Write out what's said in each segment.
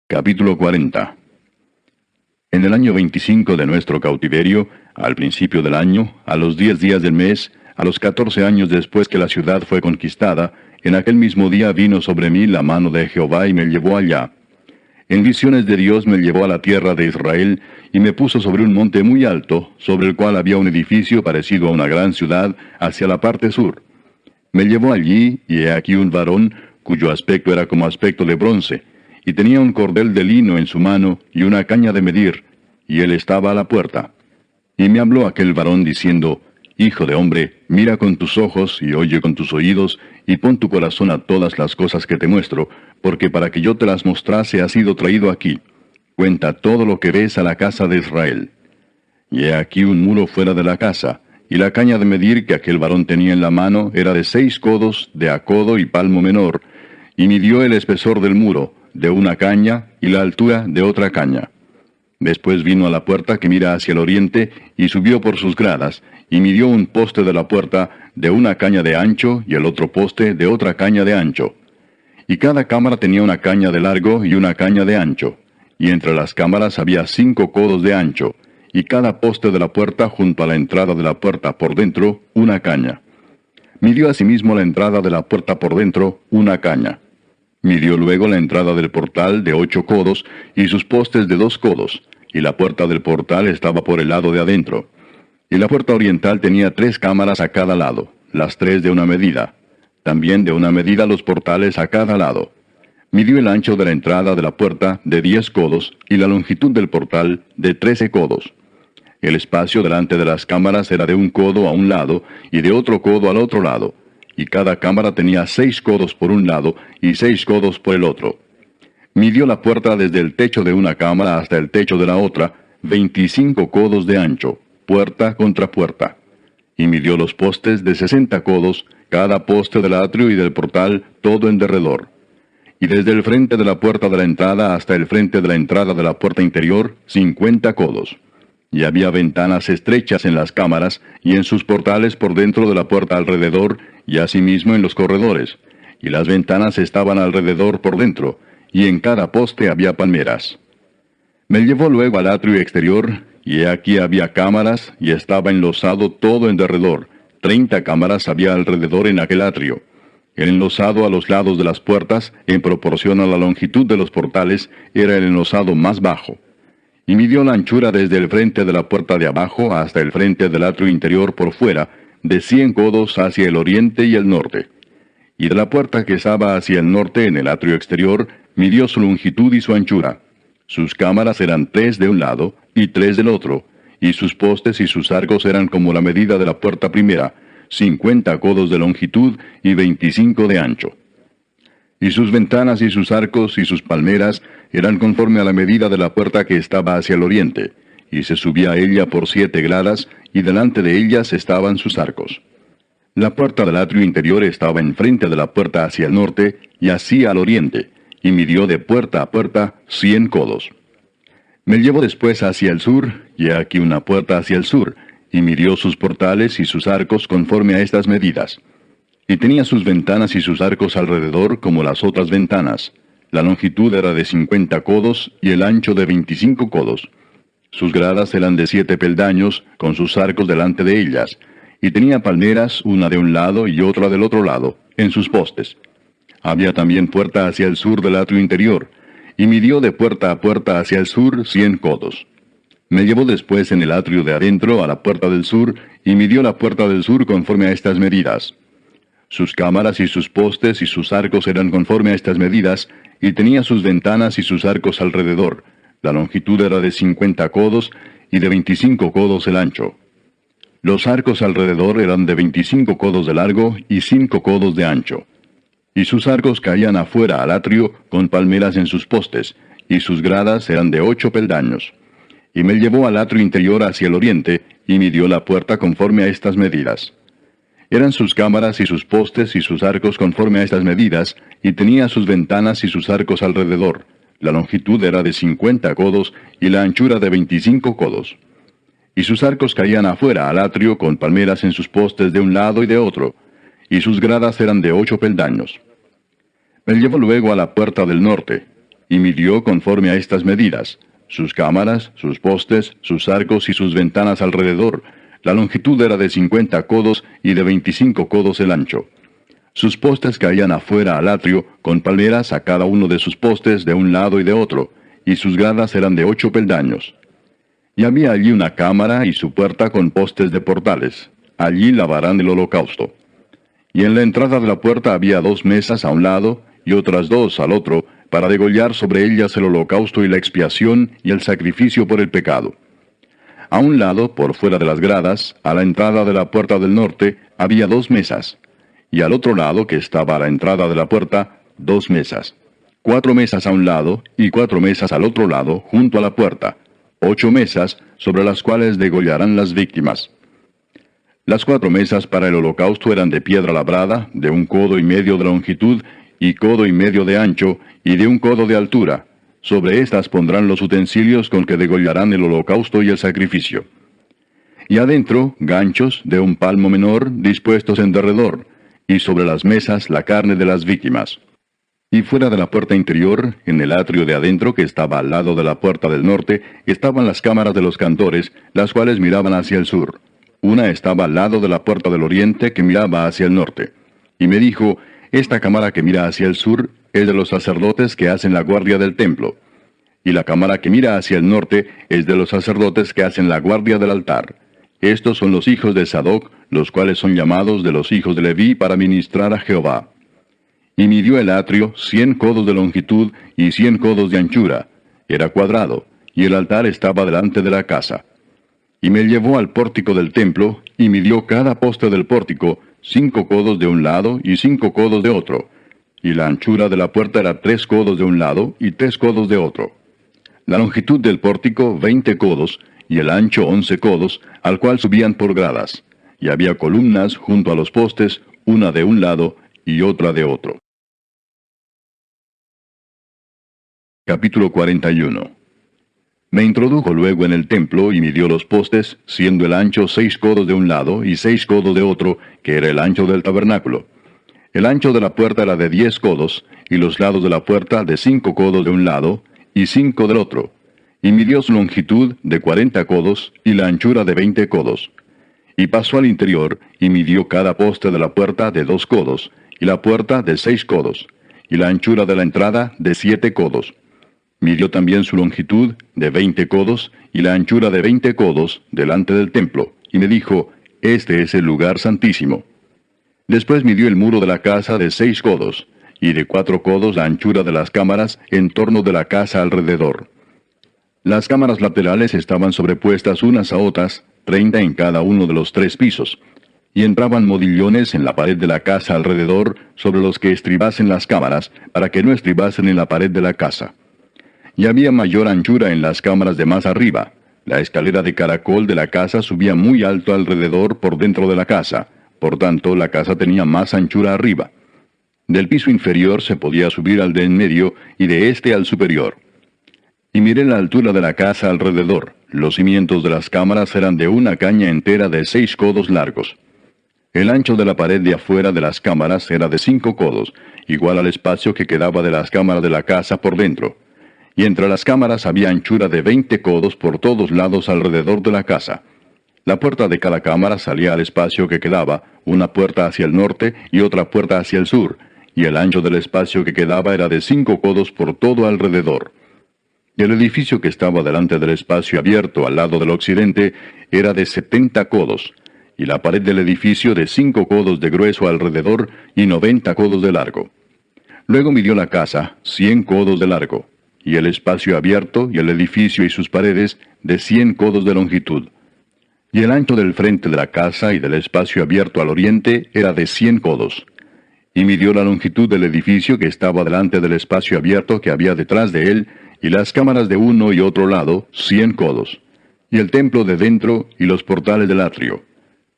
Capítulo 40. En el año 25 de nuestro cautiverio, al principio del año, a los 10 días del mes, a los 14 años después que la ciudad fue conquistada, en aquel mismo día vino sobre mí la mano de Jehová y me llevó allá. En visiones de Dios me llevó a la tierra de Israel, y me puso sobre un monte muy alto, sobre el cual había un edificio parecido a una gran ciudad, hacia la parte sur. Me llevó allí, y he aquí un varón, cuyo aspecto era como aspecto de bronce, y tenía un cordel de lino en su mano, y una caña de medir, y él estaba a la puerta. Y me habló aquel varón diciendo, Hijo de hombre, mira con tus ojos, y oye con tus oídos, y pon tu corazón a todas las cosas que te muestro, porque para que yo te las mostrase has sido traído aquí. Cuenta todo lo que ves a la casa de Israel. Y he aquí un muro fuera de la casa, y la caña de medir que aquel varón tenía en la mano era de 6 codos, de a codo y palmo menor, y midió el espesor del muro, de una caña, y la altura de otra caña. Después vino a la puerta que mira hacia el oriente, y subió por sus gradas, y midió un poste de la puerta de una caña de ancho, y el otro poste de otra caña de ancho. Y cada cámara tenía una caña de largo y una caña de ancho, y entre las cámaras había 5 codos de ancho, y cada poste de la puerta junto a la entrada de la puerta por dentro una caña. Midió asimismo la entrada de la puerta por dentro una caña. Midió luego la entrada del portal de 8 codos, y sus postes de 2 codos, y la puerta del portal estaba por el lado de adentro. Y la puerta oriental tenía 3 cámaras a cada lado, las 3 de una medida. También de una medida los portales a cada lado. Midió el ancho de la entrada de la puerta de 10 codos, y la longitud del portal de 13 codos. El espacio delante de las cámaras era de 1 codo a un lado, y de otro codo al otro lado, y cada cámara tenía 6 codos por un lado, y 6 codos por el otro. Midió la puerta desde el techo de una cámara hasta el techo de la otra, 25 codos de ancho, puerta contra puerta. Y midió los postes de 60 codos, cada poste del atrio y del portal, todo en derredor. Y desde el frente de la puerta de la entrada hasta el frente de la entrada de la puerta interior, 50 codos. Y había ventanas estrechas en las cámaras, y en sus portales por dentro de la puerta alrededor, y asimismo en los corredores. Y las ventanas estaban alrededor por dentro, y en cada poste había palmeras. Me llevó luego al atrio exterior, y he aquí había cámaras, y estaba enlosado todo en derredor. 30 cámaras había alrededor en aquel atrio. El enlosado a los lados de las puertas, en proporción a la longitud de los portales, era el enlosado más bajo. Y midió la anchura desde el frente de la puerta de abajo hasta el frente del atrio interior por fuera, de 100 codos hacia el oriente y el norte. Y de la puerta que estaba hacia el norte en el atrio exterior, midió su longitud y su anchura. Sus cámaras eran 3 de un lado y 3 del otro, y sus postes y sus arcos eran como la medida de la puerta primera, 50 codos de longitud y 25 de ancho. Y sus ventanas y sus arcos y sus palmeras eran conforme a la medida de la puerta que estaba hacia el oriente, y se subía a ella por 7 gradas, y delante de ellas estaban sus arcos. La puerta del atrio interior estaba enfrente de la puerta hacia el norte, y así al oriente, y midió de puerta a puerta 100 codos. Me llevó después hacia el sur, y he aquí una puerta hacia el sur, y midió sus portales y sus arcos conforme a estas medidas. Y tenía sus ventanas y sus arcos alrededor como las otras ventanas. La longitud era de 50 codos y el ancho de 25 codos. Sus gradas eran de 7 peldaños, con sus arcos delante de ellas, y tenía palmeras, una de un lado y otra del otro lado, en sus postes. Había también puerta hacia el sur del atrio interior, y midió de puerta a puerta hacia el sur 100 codos. Me llevó después en el atrio de adentro a la puerta del sur, y midió la puerta del sur conforme a estas medidas. Sus cámaras y sus postes y sus arcos eran conforme a estas medidas, y tenía sus ventanas y sus arcos alrededor. La longitud era de 50 codos, y de 25 codos el ancho. Los arcos alrededor eran de 25 codos de largo y 5 codos de ancho. Y sus arcos caían afuera al atrio, con palmeras en sus postes, y sus gradas eran de 8 peldaños. Y me llevó al atrio interior hacia el oriente, y midió la puerta conforme a estas medidas. Eran sus cámaras y sus postes y sus arcos conforme a estas medidas, y tenía sus ventanas y sus arcos alrededor. La longitud era de 50 codos, y la anchura de 25 codos. Y sus arcos caían afuera al atrio con palmeras en sus postes de un lado y de otro, y sus gradas eran de 8 peldaños. Me llevó luego a la puerta del norte, Y midió conforme a estas medidas: sus cámaras, sus postes, sus arcos y sus ventanas alrededor. La longitud era de 50 codos y de 25 codos el ancho. Sus postes caían afuera al atrio, con palmeras a cada uno de sus postes de un lado y de otro, y sus gradas eran de 8 peldaños. Y había allí una cámara y su puerta con postes de portales. Allí lavarán el holocausto. Y en la entrada de la puerta había 2 mesas a un lado, y otras 2 al otro, para degollar sobre ellas el holocausto y la expiación y el sacrificio por el pecado. A un lado, por fuera de las gradas, a la entrada de la puerta del norte, había 2 mesas. Y al otro lado, que estaba a la entrada de la puerta, 2 mesas. 4 mesas a un lado, y 4 mesas al otro lado, junto a la puerta. 8 mesas, sobre las cuales degollarán las víctimas. Las 4 mesas para el holocausto eran de piedra labrada, de 1 codo y medio de longitud, y codo y medio de ancho, y de 1 codo de altura. Sobre estas pondrán los utensilios con que degollarán el holocausto y el sacrificio. Y adentro, ganchos de 1 palmo menor, dispuestos en derredor, y sobre las mesas la carne de las víctimas. Y fuera de la puerta interior, en el atrio de adentro que estaba al lado de la puerta del norte, estaban las cámaras de los cantores, las cuales miraban hacia el sur. Una estaba al lado de la puerta del oriente que miraba hacia el norte. Y me dijo: esta cámara que mira hacia el sur es de los sacerdotes que hacen la guardia del templo. Y la cámara que mira hacia el norte es de los sacerdotes que hacen la guardia del altar. Estos son los hijos de Sadoc, los cuales son llamados de los hijos de Leví para ministrar a Jehová. Y midió el atrio 100 codos de longitud y 100 codos de anchura. Era cuadrado, y el altar estaba delante de la casa. Y me llevó al pórtico del templo, y midió cada poste del pórtico 5 codos de un lado y 5 codos de otro. Y la anchura de la puerta era 3 codos de un lado y 3 codos de otro. La longitud del pórtico 20 codos, y el ancho 11 codos, al cual subían por gradas. Y había columnas junto a los postes, una de un lado y otra de otro. Capítulo 41. Me introdujo luego en el templo y midió los postes, siendo el ancho 6 codos de un lado y 6 codos de otro, que era el ancho del tabernáculo. El ancho de la puerta era de 10 codos, y los lados de la puerta de 5 codos de un lado y 5 del otro. Y midió su longitud de 40 codos y la anchura de 20 codos. Y pasó al interior y midió cada poste de la puerta de 2 codos, y la puerta de 6 codos, y la anchura de la entrada de 7 codos. Midió también su longitud de 20 codos y la anchura de 20 codos delante del templo, y me dijo: este es el lugar santísimo. Después midió el muro de la casa de 6 codos, y de 4 codos la anchura de las cámaras en torno de la casa alrededor. Las cámaras laterales estaban sobrepuestas unas a otras, 30 en cada uno de los 3 pisos, y entraban modillones en la pared de la casa alrededor sobre los que estribasen las cámaras, para que no estribasen en la pared de la casa. Y había mayor anchura en las cámaras de más arriba. La escalera de caracol de la casa subía muy alto alrededor por dentro de la casa, por tanto la casa tenía más anchura arriba. Del piso inferior se podía subir al de en medio, y de este al superior. Y miré la altura de la casa alrededor. Los cimientos de las cámaras eran de una caña entera de 6 codos largos. El ancho de la pared de afuera de las cámaras era de 5 codos, igual al espacio que quedaba de las cámaras de la casa por dentro. Y entre las cámaras había anchura de 20 codos por todos lados alrededor de la casa. La puerta de cada cámara salía al espacio que quedaba, una puerta hacia el norte y otra puerta hacia el sur, y el ancho del espacio que quedaba era de 5 codos por todo alrededor. Y el edificio que estaba delante del espacio abierto al lado del occidente era de 70 codos, y la pared del edificio de 5 codos de grueso alrededor y 90 codos de largo. Luego midió la casa 100 codos de largo, y el espacio abierto y el edificio y sus paredes de 100 codos de longitud. Y el ancho del frente de la casa y del espacio abierto al oriente era de 100 codos. Y midió la longitud del edificio que estaba delante del espacio abierto que había detrás de él, y las cámaras de uno y otro lado, 100 codos. Y el templo de dentro y los portales del atrio.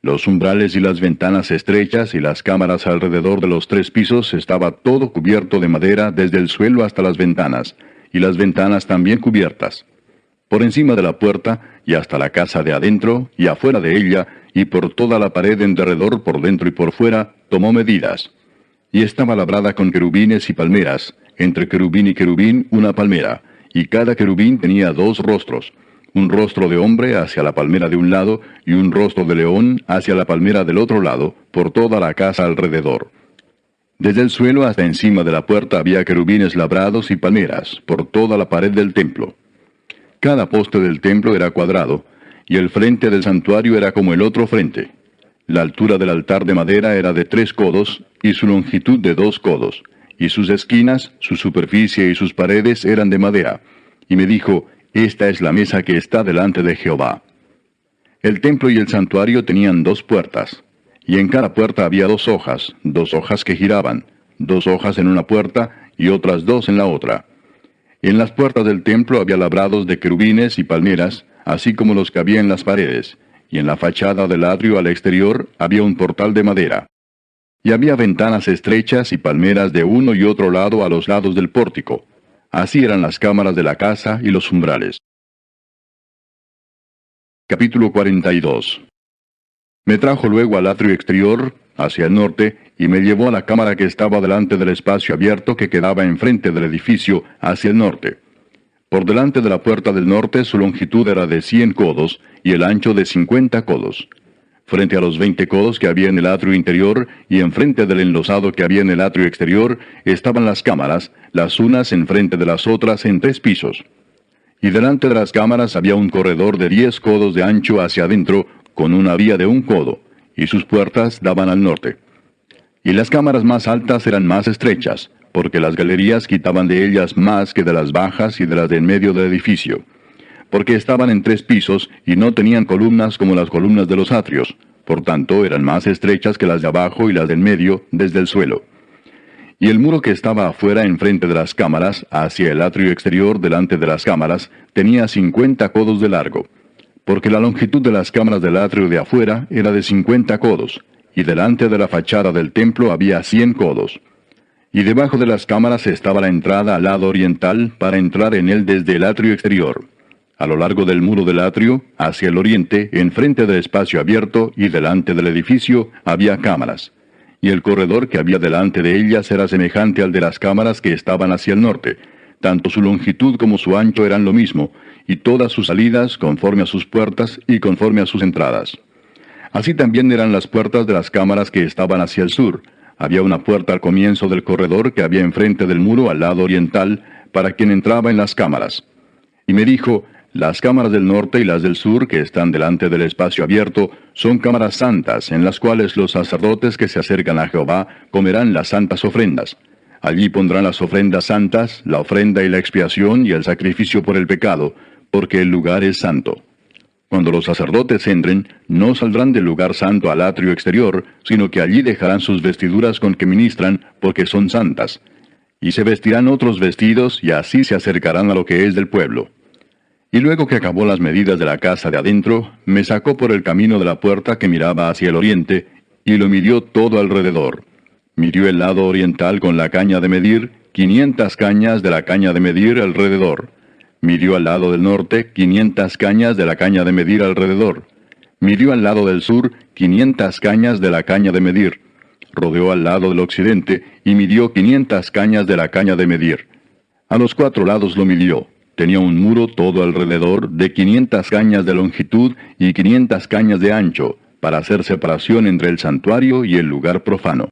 Los umbrales y las ventanas estrechas y las cámaras alrededor de los 3 pisos estaba todo cubierto de madera desde el suelo hasta las ventanas, y las ventanas también cubiertas. Por encima de la puerta, y hasta la casa de adentro, y afuera de ella, y por toda la pared en derredor por dentro y por fuera, tomó medidas. Y estaba labrada con querubines y palmeras, entre querubín y querubín una palmera, y cada querubín tenía 2 rostros, un rostro de hombre hacia la palmera de un lado y un rostro de león hacia la palmera del otro lado, por toda la casa alrededor. Desde el suelo hasta encima de la puerta había querubines labrados y palmeras, por toda la pared del templo. Cada poste del templo era cuadrado, y el frente del santuario era como el otro frente. La altura del altar de madera era de 3 codos, y su longitud de 2 codos, y sus esquinas, su superficie y sus paredes eran de madera. Y me dijo, esta es la mesa que está delante de Jehová. El templo y el santuario tenían 2 puertas, y en cada puerta había 2 hojas que giraban, 2 hojas en una puerta y otras 2 en la otra. En las puertas del templo había labrados de querubines y palmeras, así como los que había en las paredes, y en la fachada del atrio al exterior había un portal de madera. Y había ventanas estrechas y palmeras de uno y otro lado a los lados del pórtico. Así eran las cámaras de la casa y los umbrales. Capítulo 42. Me trajo luego al atrio exterior, hacia el norte, y me llevó a la cámara que estaba delante del espacio abierto que quedaba enfrente del edificio, hacia el norte. Por delante de la puerta del norte su longitud era de 100 codos, y el ancho de 50 codos. Frente a los 20 codos que había en el atrio interior, y enfrente del enlosado que había en el atrio exterior, estaban las cámaras, las unas enfrente de las otras en 3 pisos. Y delante de las cámaras había un corredor de 10 codos de ancho hacia adentro, con una vía de 1 codo, y sus puertas daban al norte. Y las cámaras más altas eran más estrechas, porque las galerías quitaban de ellas más que de las bajas y de las de en medio del edificio, porque estaban en 3 pisos y no tenían columnas como las columnas de los atrios, por tanto eran más estrechas que las de abajo y las de en medio desde el suelo. Y el muro que estaba afuera enfrente de las cámaras, hacia el atrio exterior delante de las cámaras, tenía 50 codos de largo, porque la longitud de las cámaras del atrio de afuera era de 50 codos, y delante de la fachada del templo había 100 codos. Y debajo de las cámaras estaba la entrada al lado oriental para entrar en él desde el atrio exterior. A lo largo del muro del atrio, hacia el oriente, enfrente del espacio abierto y delante del edificio, había cámaras. Y el corredor que había delante de ellas era semejante al de las cámaras que estaban hacia el norte. Tanto su longitud como su ancho eran lo mismo, y todas sus salidas conforme a sus puertas y conforme a sus entradas. Así también eran las puertas de las cámaras que estaban hacia el sur. Había una puerta al comienzo del corredor que había enfrente del muro al lado oriental, para quien entraba en las cámaras. Y me dijo, las cámaras del norte y las del sur, que están delante del espacio abierto, son cámaras santas, en las cuales los sacerdotes que se acercan a Jehová comerán las santas ofrendas. Allí pondrán las ofrendas santas, la ofrenda y la expiación y el sacrificio por el pecado, porque el lugar es santo. Cuando los sacerdotes entren, no saldrán del lugar santo al atrio exterior, sino que allí dejarán sus vestiduras con que ministran, porque son santas. Y se vestirán otros vestidos, y así se acercarán a lo que es del pueblo. Y luego que acabó las medidas de la casa de adentro, me sacó por el camino de la puerta que miraba hacia el oriente, y lo midió todo alrededor. Midió el lado oriental con la caña de medir, 500 cañas de la caña de medir alrededor. Midió al lado del norte 500 cañas de la caña de medir alrededor. Midió al lado del sur 500 cañas de la caña de medir. Rodeó al lado del occidente y midió 500 cañas de la caña de medir. A los 4 lados lo midió. Tenía un muro todo alrededor de 500 cañas de longitud y 500 cañas de ancho, para hacer separación entre el santuario y el lugar profano.